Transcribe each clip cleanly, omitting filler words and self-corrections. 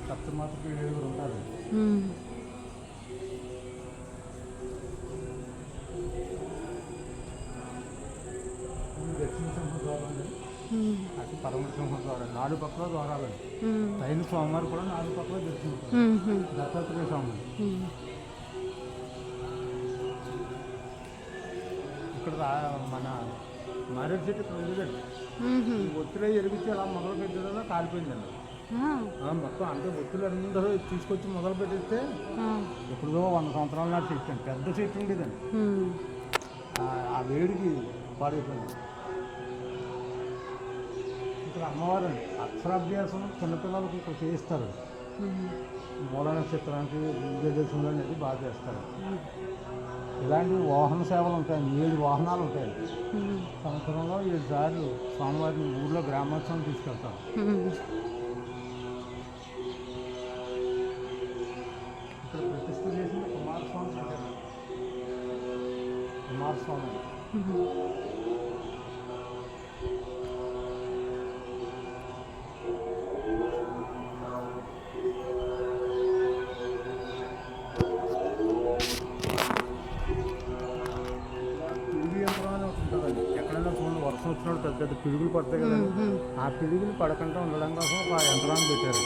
సప్తమాతకి 7 ఉంటారు. దక్షిణ సింహ ద్వారం అటు పరమసింహ ద్వారం 4 పక్కల ద్వారాలండి. రైలు స్వామివారు కూడా 4 పక్కల దర్శించారు. దత్తాత్రేయ స్వామి ఇక్కడ మన మారేడు చెట్టు ఇక్కడ ఉండదండి. ఒత్తిడి ఎరిగించి అలా మొదలు పెట్టేదా కాలిపోయిందండి. మొత్తం అంటే ఒత్తులు అందరూ తీసుకొచ్చి మొదలు పెట్టేస్తే ఎప్పుడో 100 సంవత్సరాల నాటి చెట్టు అండి. పెద్ద చెట్టు ఉండేదండి. ఆ వేడికి పాడైపోయింది. ఇక్కడ అమ్మవారు అండి అక్షరాభ్యాసం చిన్నపిల్లలకు ఇక్కడ చేయిస్తారు. మూల నక్షత్రానికి విజయదశమిలో అనేది బాగా చేస్తారు. ఇలాంటి వాహన సేవలు ఉంటాయండి. 7 వాహనాలు ఉంటాయండి. సంవత్సరంలో 7 సార్లు స్వామివారిని ఊళ్ళో గ్రామోత్సవం తీసుకెళ్తారు. ఇక్కడ ప్రతిష్ఠ చేసింది కుమారస్వామి. కుమారస్వామి ఎక్కడైనా చూడండి వర్షం వచ్చినప్పుడు పెద్ద పెద్ద పిడుగులు పడతాయి కదండి. ఆ పిడుగులు పడకుండా ఉండడం కోసం ఒక యంత్రాన్ని పెట్టారు.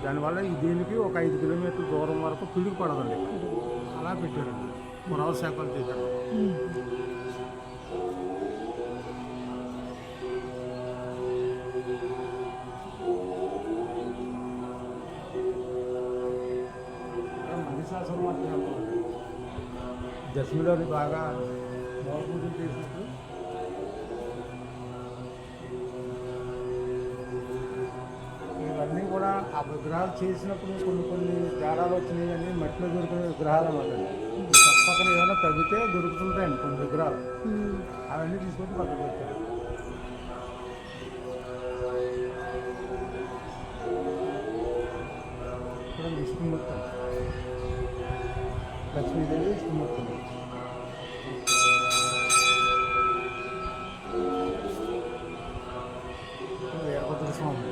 దానివల్ల దీనికి ఒక 5 కిలోమీటర్ల దూరం వరకు పిడుగు పడదండి. అలా పెట్టారండి. పురావ శాఖలు చేశారు. మహిషాసురమర్దిని దశమిలోని బాగా పూజలు చేసినట్టు ఇవన్నీ కూడా ఆ విగ్రహాలు చేసినప్పుడు కొన్ని తేడాలు వచ్చినాయి అని మట్టిలో దొరికిన విగ్రహాలు అన్నమాట. పక్కన ఏమైనా తగ్గితే దొరుకుతుంటాయండి కొన్ని విగ్రహాలు. అవన్నీ తీసుకొని పక్కన పెట్టారు. ఇక్కడ విష్ణుమూర్తి, లక్ష్మీదేవి, విష్ణుమూర్తి. వీరభద్ర స్వామి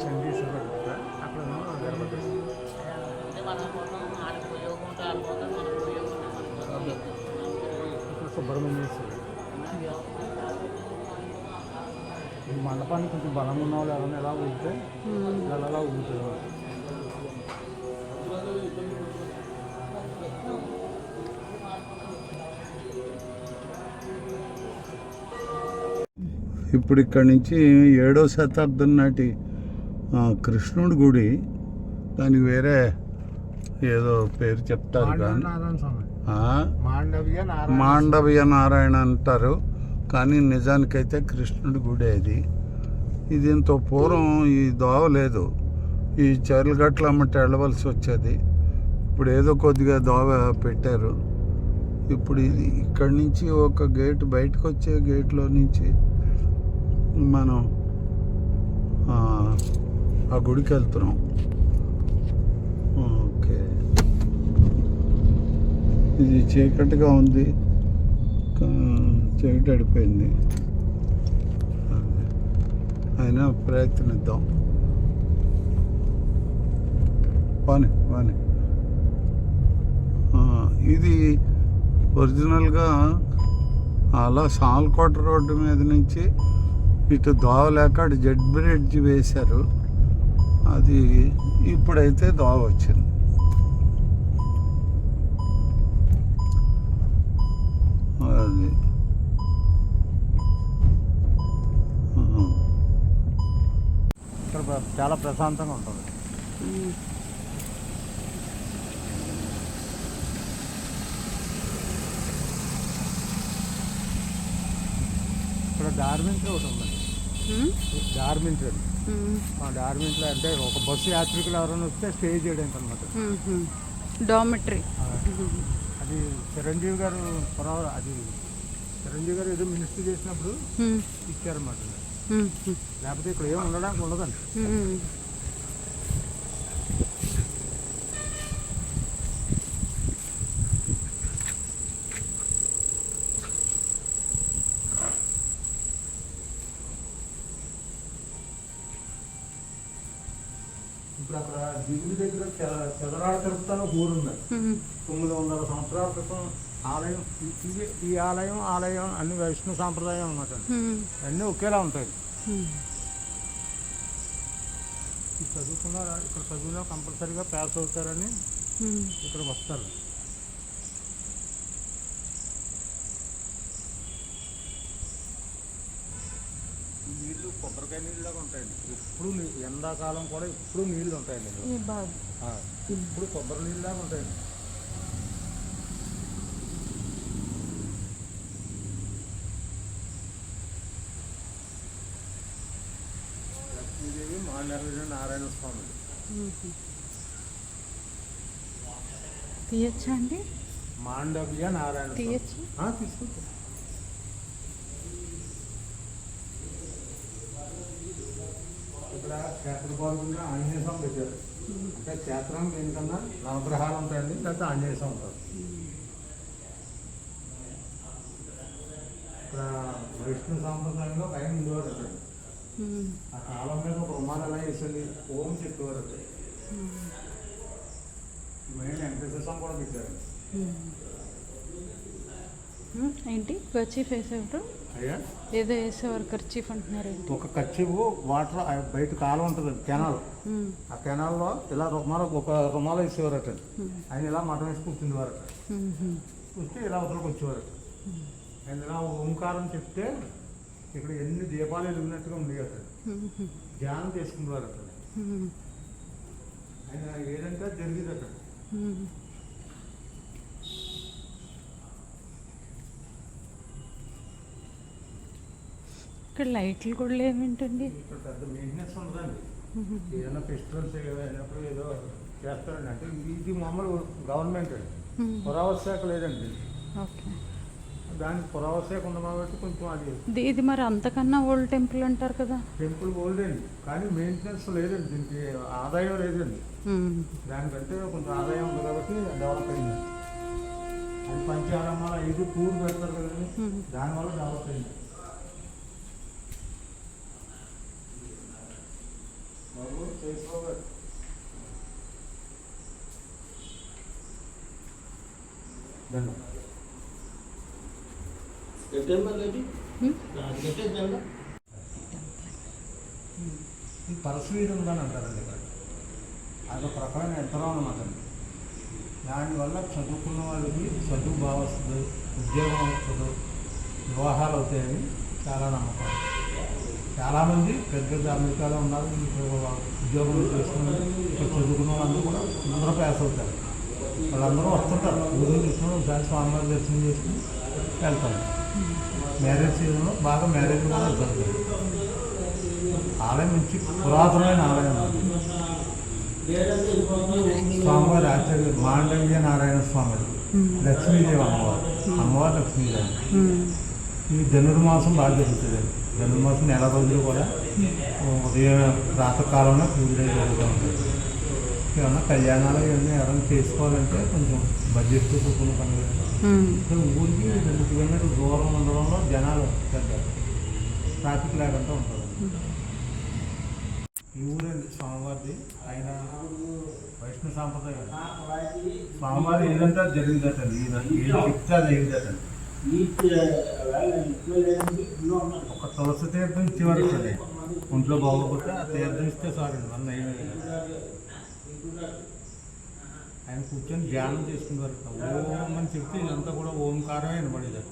చండీశ్వరుడు అక్కడ వీరభద్ర సుబ్రహ్మణ్యేశ్వరుడు. ఈ మండపానికి కొంచెం బలంగా ఉన్న వాళ్ళు ఎవరైనా ఎలా ఊగితే ఎలా ఊగుతారు. ఇప్పుడు ఇక్కడి నుంచి 7వ శతాబ్దం నాటి కృష్ణుడి గుడి. దానికి వేరే ఏదో పేరు చెప్తారు కానీ మాండవ్య నారాయణ అంటారు. కానీ నిజానికైతే కృష్ణుడి గుడి అది. ఇది ఇంత పూర్వం ఈ దోవ లేదు. ఈ చెర్లగట్ల అమ్మటి వెళ్ళవలసి వచ్చేది. ఇప్పుడు ఏదో కొద్దిగా దోవ పెట్టారు. ఇప్పుడు ఇది ఇక్కడి నుంచి ఒక గేట్, బయటకు వచ్చే గేట్లో నుంచి మనం ఆ గుడికి వెళ్తున్నాం. ఓకే, ఇది చీకటిగా ఉంది, చీకటి అడిపోయింది. అయినా ప్రయత్నిద్దాం. బానే ఇది ఒరిజినల్గా అలా సాల్కోట రోడ్డు మీద నుంచి ఇటు దోవ లేక అటు జెడ్ బ్రిడ్జ్ వేశారు. అది ఇప్పుడైతే దోవ వచ్చింది. అది ఇక్కడ చాలా ప్రశాంతంగా ఉంటుంది. ఇక్కడ డార్మెంటరీ ఒకటి ఉందండి. డార్మెంటరీ, డార్మెంటరీ అంటే ఒక బస్సు యాత్రికులు ఎవరైనా వస్తే స్టే చేయడానికి అనమాట. డామెట్రీ. అది చిరంజీవి గారు చిరంజీవి గారు ఏదో మినిస్ట్రీ చేసినప్పుడు ఇచ్చారన్నమాట. లేకపోతే ఇక్కడ ఏం ఉండడానికి ఉండదండి. ఇప్పుడు అక్కడ దిగులు దగ్గర చెదరాడ తిరుపతి ఒక ఊరు ఉంది. 900 సంవత్సరాల క్రితం ఆలయం. ఈ ఆలయం అన్ని వైష్ణవ సాంప్రదాయం అన్నమాట. అన్నీ ఒకేలా ఉంటాయి. ఇక్కడ చదువులో కంపల్సరీగా పాస్ అవుతారని ఇక్కడికి వస్తారు. నీళ్ళు కొబ్బరికాయ నీళ్ళలాగా ఉంటాయండి. ఎప్పుడు ఎండాకాలం కూడా ఎప్పుడు నీళ్ళు ఉంటాయండి. ఇప్పుడు కొబ్బరి నీళ్ళలాగా ఉంటాయండి. లక్ష్మీదేవి మాండవ్య నారాయణ స్వామి. తీయచ్చా అండి? మాండవ్య నారాయణ తీయచ్చు, తీసుకుంటాం. ఇక్కడ క్షేత్రపాలకుండా ఆంజనేయ స్వామి పెట్టారు. అంటే క్షేత్రానికి దేనికన్నా నవగ్రహాలు ఉంటాయండి, లేకపోతే ఆంజనేయ స్వామి ఉంటారు. ఇక్కడ వైష్ణవ సాంప్రదాయంలో పైన ఉండేవారు అండి. ఆ కాలం మీద ఒక రుమాలు ఎలా వేసింది, ఓం చెప్పేవారు. మెయిన్ వెంకటేశ్వర స్వామి కూడా పెట్టారు. ఏంటి కర్చీఫ్ వేసేవారు? అయ్యా ఏదో వేసేవారు కర్చీఫ్ అంటున్నారు. ఒక కర్చీఫ్ వాటర్ బయట కాలం ఉంటుంది, కెనాల్. ఆ కెనాల్లో ఇలా ఒక రుమాలు వేసేవారట. ఆయన ఇలా మఠం వేసి కూర్చుండేవారట. కూర్చి ఇలా అవతలకు వచ్చేవారట. ఆయన ఇలా ఓంకారం చెప్తే ఇక్కడ ఎన్ని దీపాలు వెలిగినట్టుగా ఉండేవట. ధ్యానం చేసుకునేవారట. ఆయన ఏదంటే జరిగేదట. ఇక్కడ లైట్లు కూడా లేవేంటండి? ఇక్కడ పెద్ద మెయింటెనెన్స్ ఉండదండి. ఏదైనా ఫెస్టివల్స్ అయినప్పుడు ఏదో చేస్తారండి. అంటే ఇది మామూలు గవర్నమెంట్ అండి, పురావస్తు శాఖ లేదండి. ఓకే, దానికి పురావస్తు శాఖ ఉంది కాబట్టి కొంచెం అది ఇది మరి అంతకన్నా ఓల్డ్ టెంపుల్ అంటారు కదా. టెంపుల్ ఓల్డ్ అండి, కానీ మెయింటెనెన్స్ లేదండి. దీనికి ఆదాయం లేదండి. దానికంటే కొంచెం ఆదాయం ఉంది కాబట్టి డెవలప్ అయింది. అది పంచాలమ్మ 5 టూర్ పెడతారు కదండి, దానివల్ల డెవలప్ అయింది. ఈ పరశువీరు ఉందని అంటారండి. ఇక్కడ అదొక రకమైన యంత్రం అన్నమాట. దానివల్ల చదువుకున్న వాళ్ళకి చదువు బాగా వస్తుంది, ఉద్యోగం వస్తుంది, వివాహాలు అవుతాయని చాలా నమ్మకం. చాలామంది పెద్ద అమెరికాలో ఉన్నారు, ఉద్యోగం చేసుకుని ఇక్కడ చదువుకున్న వాళ్ళందరూ కూడా అందరూ పాస్ అవుతారు. వాళ్ళందరూ వస్తుంటారు. ఊరిని చూసుకుని ఒకసారి స్వామివారి దర్శనం చేసుకుని వెళ్తారు. మ్యారేజ్ సీజన్లో బాగా మ్యారేజ్ కూడా జరుగుతుంది. ఆలయం నుంచి పురాతనమైన ఆలయం. స్వామివారి ఆచార్య మాండవ్య నారాయణ స్వామి, లక్ష్మీదేవి అమ్మవారు లక్ష్మీదేవి. ఈ ధనుర్మాసం బాగా జరుగుతుంది. ధనుర్మాసం నెల రోజులు కూడా ఉదయం ప్రాతకాలంలో పూజలు జరుగుతూ ఉంటుంది. ఏమన్నా కళ్యాణాలు ఇవన్నీ ఎవరైనా చేసుకోవాలంటే కొంచెం బడ్జెట్ కూర్చున్న పని. ఊరికి 2 కిలోమీటర్ల దూరం ఉండడంలో జనాలు పెద్ద ట్రాఫిక్ లేకుండా ఉంటుంది. ఈ ఊరండి స్వామివారిది. ఆయన వైష్ణవ సాంప్రదాయం. స్వామివారి ఏదంటే జరిగిందటండి, ఏది చెప్తే అది జరిగిందటండి. ఒక తులసి తీర్థం ఇచ్చేవారు అండి. ఒంట్లో బాగోకపోతే ఆ తీర్థం ఇస్తే సారీ వల్ల ఆయన కూర్చొని ధ్యానం చేసుకునేవారు. ఓం అని చెప్తే ఇదంతా కూడా ఓంకారమే వినబడేదట.